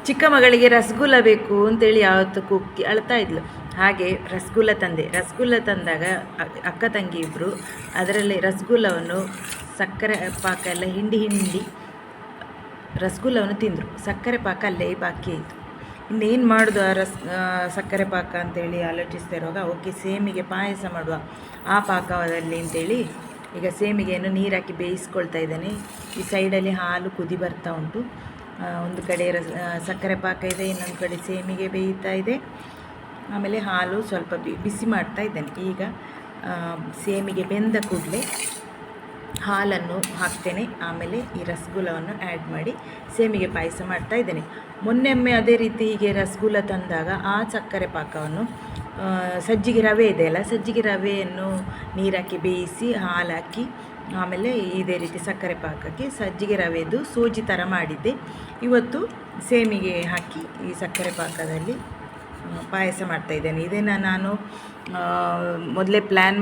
ಚಿಕ್ಕ ಮಗಳಿಗೆ ರಸಗುಲ್ಲ ಬೇಕು ಅಂತೇಳಿ ಯಾವತ್ತು ಕೂಗ್ತಿ ಅಳ್ತಾ ಇದ್ಲು. ಹಾಗೆ ರಸಗುಲ್ಲ ತಂದೆ. ರಸಗುಲ್ಲ ತಂದಾಗ ಅಕ್ಕ ತಂಗಿ ಇಬ್ಬರು ಅದರಲ್ಲಿ ರಸಗುಲ್ಲವನ್ನು ಸಕ್ಕರೆ ಪಾಕ ಎಲ್ಲ ಹಿಂಡಿ ರಸಗುಲ್ಲವನ್ನು ತಿಂದರು. ಸಕ್ಕರೆ ಪಾಕ ಅಲ್ಲೇ ಬಾಕಿ ಆಯಿತು. ಇನ್ನೇನು ಮಾಡೋದು ಸಕ್ಕರೆ ಪಾಕ ಅಂತೇಳಿ ಆಲೋಚಿಸ್ತಾ ಇರುವಾಗ ಓಕೆ ಸೇಮಿಗೆ ಪಾಯಸ ಮಾಡುವ ಆ ಪಾಕದಲ್ಲಿ ಅಂತೇಳಿ ಈಗ ಸೇಮಿಗೆಯನ್ನು ನೀರು ಹಾಕಿ ಬೇಯಿಸ್ಕೊಳ್ತಾ ಇದ್ದೇನೆ. ಈ ಸೈಡಲ್ಲಿ ಹಾಲು ಕುದಿ ಬರ್ತಾ ಉಂಟು. ಒಂದು ಕಡೆ ಸಕ್ಕರೆ ಪಾಕ ಇದೆ, ಇನ್ನೊಂದು ಕಡೆ ಸೇಮಿಗೆ ಬೇಯ್ತಾ ಇದೆ. ಆಮೇಲೆ ಹಾಲು ಸ್ವಲ್ಪ ಬಿಸಿ ಮಾಡ್ತಾ ಇದ್ದೇನೆ. ಈಗ ಸೇಮಿಗೆ ಬೆಂದ ಕೂಡಲೇ ಹಾಲನ್ನು ಹಾಕ್ತೇನೆ. ಆಮೇಲೆ ಈ ರಸಗುಲ್ಲವನ್ನು ಆ್ಯಡ್ ಮಾಡಿ ಸೇಮಿಗೆ ಪಾಯಸ ಮಾಡ್ತಾ ಇದ್ದೇನೆ. ಮೊನ್ನೆೊಮ್ಮೆ ಅದೇ ರೀತಿ ಹೀಗೆ ರಸಗುಲ್ಲ ತಂದಾಗ ಆ ಸಕ್ಕರೆ ಪಾಕವನ್ನು ಸಜ್ಜಿಗೆ ರವೆ ಇದೆಯಲ್ಲ, ಸಜ್ಜಿಗೆ ರವೆಯನ್ನು ನೀರಾಕಿ ಬೇಯಿಸಿ ಹಾಲು ಹಾಕಿ ಆಮೇಲೆ ಇದೇ ರೀತಿ ಸಕ್ಕರೆ ಪಾಕಕ್ಕೆ ಸಜ್ಜಿಗೆ ರವೆದು ಸೂಜಿ ಥರ ಮಾಡಿದ್ದೆ. ಇವತ್ತು ಸೇಮಿಗೆ ಹಾಕಿ ಈ ಸಕ್ಕರೆ ಪಾಕದಲ್ಲಿ ಪಾಯಸ ಮಾಡ್ತಾಯಿದ್ದೇನೆ. ಇದನ್ನು ನಾನು ಮೊದಲೇ ಪ್ಲ್ಯಾನ್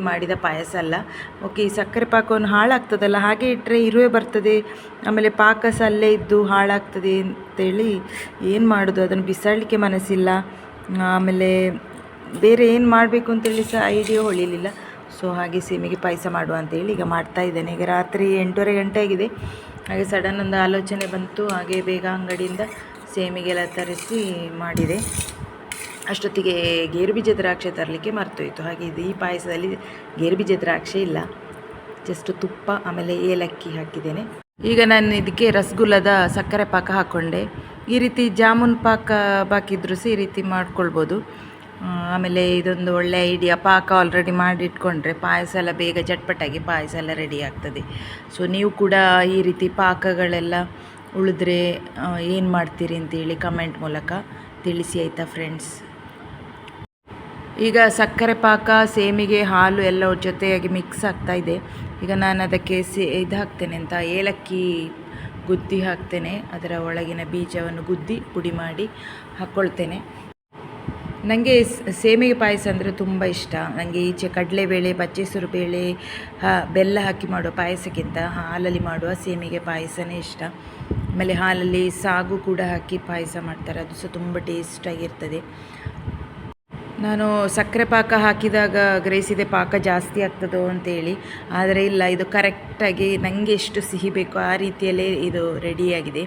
ಮಾಡಿದ ಪಾಯಸ ಅಲ್ಲ. ಓಕೆ, ಈ ಸಕ್ಕರೆ ಪಾಕವನ್ನು ಹಾಳಾಗ್ತದಲ್ಲ, ಹಾಗೆ ಇಟ್ಟರೆ ಇರುವೆ ಬರ್ತದೆ, ಆಮೇಲೆ ಪಾಕ ಸಹ ಅಲ್ಲೇ ಇದ್ದು ಹಾಳಾಗ್ತದೆ ಅಂತೇಳಿ ಏನು ಮಾಡೋದು, ಅದನ್ನು ಬಿಸಾಡಲಿಕ್ಕೆ ಮನಸ್ಸಿಲ್ಲ. ಆಮೇಲೆ ಬೇರೆ ಏನು ಮಾಡಬೇಕು ಅಂತೇಳಿ ಸಹ ಐಡಿಯಾ ಹೊಳಿಲಿಲ್ಲ. ಸೊ ಹಾಗೆ ಸೇಮಿಗೆ ಪಾಯಸ ಮಾಡುವ ಅಂತೇಳಿ ಈಗ ಮಾಡ್ತಾಯಿದ್ದೇನೆ. ಈಗ ರಾತ್ರಿ 8:30 ಗಂಟೆ ಆಗಿದೆ. ಹಾಗೆ ಸಡನ್ ಒಂದು ಆಲೋಚನೆ ಬಂತು. ಹಾಗೆ ಬೇಗ ಅಂಗಡಿಯಿಂದ ಸೇಮಿಗೆಲ್ಲ ತರಿಸಿ ಮಾಡಿದೆ. ಅಷ್ಟೊತ್ತಿಗೆ ಗೇರುಬೀಜ ದ್ರಾಕ್ಷಿ ತರಲಿಕ್ಕೆ ಮರ್ತೋಯಿತು. ಹಾಗೆ ಈ ಪಾಯಸದಲ್ಲಿ ಗೇರುಬೀಜ ದ್ರಾಕ್ಷಿ ಇಲ್ಲ, ಜಸ್ಟ್ ತುಪ್ಪ ಆಮೇಲೆ ಏಲಕ್ಕಿ ಹಾಕಿದ್ದೇನೆ. ಈಗ ನಾನು ಇದಕ್ಕೆ ರಸಗುಲ್ಲದ ಸಕ್ಕರೆ ಪಾಕ ಹಾಕ್ಕೊಂಡೆ. ಈ ರೀತಿ ಜಾಮೂನ್ ಪಾಕ ಬಾಕಿದ್ರೂ ಸಹ ಈ ರೀತಿ ಮಾಡ್ಕೊಳ್ಬೋದು. ಆಮೇಲೆ ಇದೊಂದು ಒಳ್ಳೆ ಐಡಿಯಾ. ಪಾಕ ಆಲ್ರೆಡಿ ಮಾಡಿಟ್ಕೊಂಡ್ರೆ ಪಾಯಸ ಎಲ್ಲ ಬೇಗ ಚಟ್ಪಟಾಗಿ ಪಾಯಸ ಎಲ್ಲ ರೆಡಿ ಆಗ್ತದೆ. ಸೊ ನೀವು ಕೂಡ ಈ ರೀತಿ ಪಾಕಗಳೆಲ್ಲ ಉಳಿದ್ರೆ ಏನು ಮಾಡ್ತೀರಿ ಅಂತೇಳಿ ಕಮೆಂಟ್ ಮೂಲಕ ತಿಳಿಸಿ, ಆಯಿತಾ ಫ್ರೆಂಡ್ಸ್. ಈಗ ಸಕ್ಕರೆ ಪಾಕ ಸೇಮಿಗೆ ಹಾಲು ಎಲ್ಲ ಜೊತೆಯಾಗಿ ಮಿಕ್ಸ್ ಆಗ್ತಾ ಇದೆ. ಈಗ ನಾನು ಅದಕ್ಕೆ ಇದು ಹಾಕ್ತೇನೆ ಅಂತ ಏಲಕ್ಕಿ ಗುದ್ದಿ ಹಾಕ್ತೇನೆ. ಅದರ ಒಳಗಿನ ಬೀಜವನ್ನು ಗುದ್ದಿ ಪುಡಿ ಮಾಡಿ ಹಾಕ್ಕೊಳ್ತೇನೆ. ನನಗೆ ಸೇಮಿಗೆ ಪಾಯಸ ಅಂದರೆ ತುಂಬ ಇಷ್ಟ. ನನಗೆ ಈಚೆ ಕಡಲೆಬೇಳೆ, ಬಚ್ಚೆಸರು ಬೇಳೆ, ಬೆಲ್ಲ ಹಾಕಿ ಮಾಡುವ ಪಾಯಸಕ್ಕಿಂತ ಹಾಲಲ್ಲಿ ಮಾಡುವ ಸೇಮಿಗೆ ಪಾಯಸನೇ ಇಷ್ಟ. ಆಮೇಲೆ ಹಾಲಲ್ಲಿ ಸಾಗು ಕೂಡ ಹಾಕಿ ಪಾಯಸ ಮಾಡ್ತಾರೆ, ಅದು ಸಹ ತುಂಬ ಟೇಸ್ಟಾಗಿರ್ತದೆ. ನಾನು ಸಕ್ಕರೆ ಪಾಕ ಹಾಕಿದಾಗ ಗ್ರಹಿಸಿದೆ ಪಾಕ ಜಾಸ್ತಿ ಆಗ್ತದೋ ಅಂತೇಳಿ, ಆದರೆ ಇಲ್ಲ, ಇದು ಕರೆಕ್ಟಾಗಿ ನನಗೆ ಎಷ್ಟು ಸಿಹಿ ಬೇಕೋ ಆ ರೀತಿಯಲ್ಲೇ ಇದು ರೆಡಿಯಾಗಿದೆ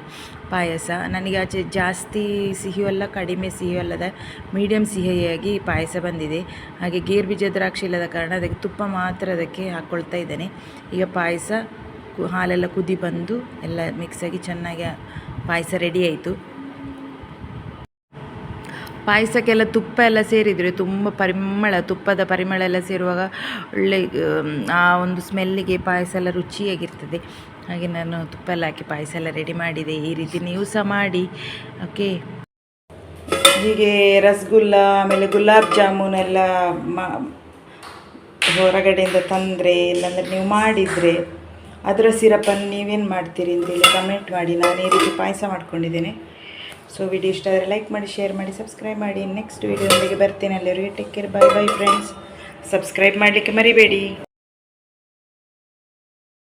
ಪಾಯಸ. ನನಗೆ ಆಚೆ ಜಾಸ್ತಿ ಸಿಹಿಯೂ ಅಲ್ಲ, ಕಡಿಮೆ ಸಿಹಿಯೂ ಅಲ್ಲದ ಮೀಡಿಯಮ್ ಸಿಹಿಯಾಗಿ ಪಾಯಸ ಬಂದಿದೆ. ಹಾಗೆ ಗೇರುಬೀಜ ದ್ರಾಕ್ಷಿ ಇಲ್ಲದ ಕಾರಣ ಅದಕ್ಕೆ ತುಪ್ಪ ಮಾತ್ರ ಅದಕ್ಕೆ ಹಾಕ್ಕೊಳ್ತಾ ಇದ್ದೇನೆ. ಈಗ ಪಾಯಸ ಹಾಲೆಲ್ಲ ಕುದಿ ಬಂದು ಎಲ್ಲ ಮಿಕ್ಸಾಗಿ ಚೆನ್ನಾಗಿ ಪಾಯಸ ರೆಡಿ ಆಯಿತು. ಪಾಯಸಕ್ಕೆಲ್ಲ ತುಪ್ಪ ಎಲ್ಲ ಸೇರಿದರೆ ತುಂಬ ತುಪ್ಪದ ಪರಿಮಳ ಎಲ್ಲ ಸೇರುವಾಗ ಒಳ್ಳೆ ಆ ಒಂದು ಸ್ಮೆಲ್ಲಿಗೆ ಪಾಯಸ ಎಲ್ಲ ರುಚಿಯಾಗಿರ್ತದೆ. ಹಾಗೆ ನಾನು ತುಪ್ಪ ಎಲ್ಲ ಹಾಕಿ ಪಾಯಸ ಎಲ್ಲ ರೆಡಿ ಮಾಡಿದೆ. ಈ ರೀತಿ ನೀವು ಸಹ ಮಾಡಿ. ಓಕೆ, ಹೀಗೆ ರಸಗುಲ್ಲ ಆಮೇಲೆ ಗುಲಾಬ್ ಜಾಮೂನ್ ಎಲ್ಲ ಹೊರಗಡೆಯಿಂದ ತಂದರೆ, ಇಲ್ಲಾಂದರೆ ನೀವು ಮಾಡಿದರೆ ಅದರ ಸಿರಪನ್ನು ನೀವೇನು ಮಾಡ್ತೀರಿ ಅಂತೇಳಿ ಕಮೆಂಟ್ ಮಾಡಿ. ನಾನು ಈ ರೀತಿ ಪಾಯಸ ಮಾಡ್ಕೊಂಡಿದ್ದೇನೆ. ಸೊ ವಿಡಿಯೋ ಇಷ್ಟ ಆದರೆ ಲೈಕ್ ಮಾಡಿ, ಶೇರ್ ಮಾಡಿ, ಸಬ್ಸ್ಕ್ರೈಬ್ ಮಾಡಿ. ನೆಕ್ಸ್ಟ್ ವಿಡಿಯೋದೊಂದಿಗೆ ಬರ್ತೇನೆ. ಅಲ್ಲಿವರೆಗೆ take care, bye bye friends. Subscribe ಮಾಡಲಿಕ್ಕೆ ಮರಿಬೇಡಿ.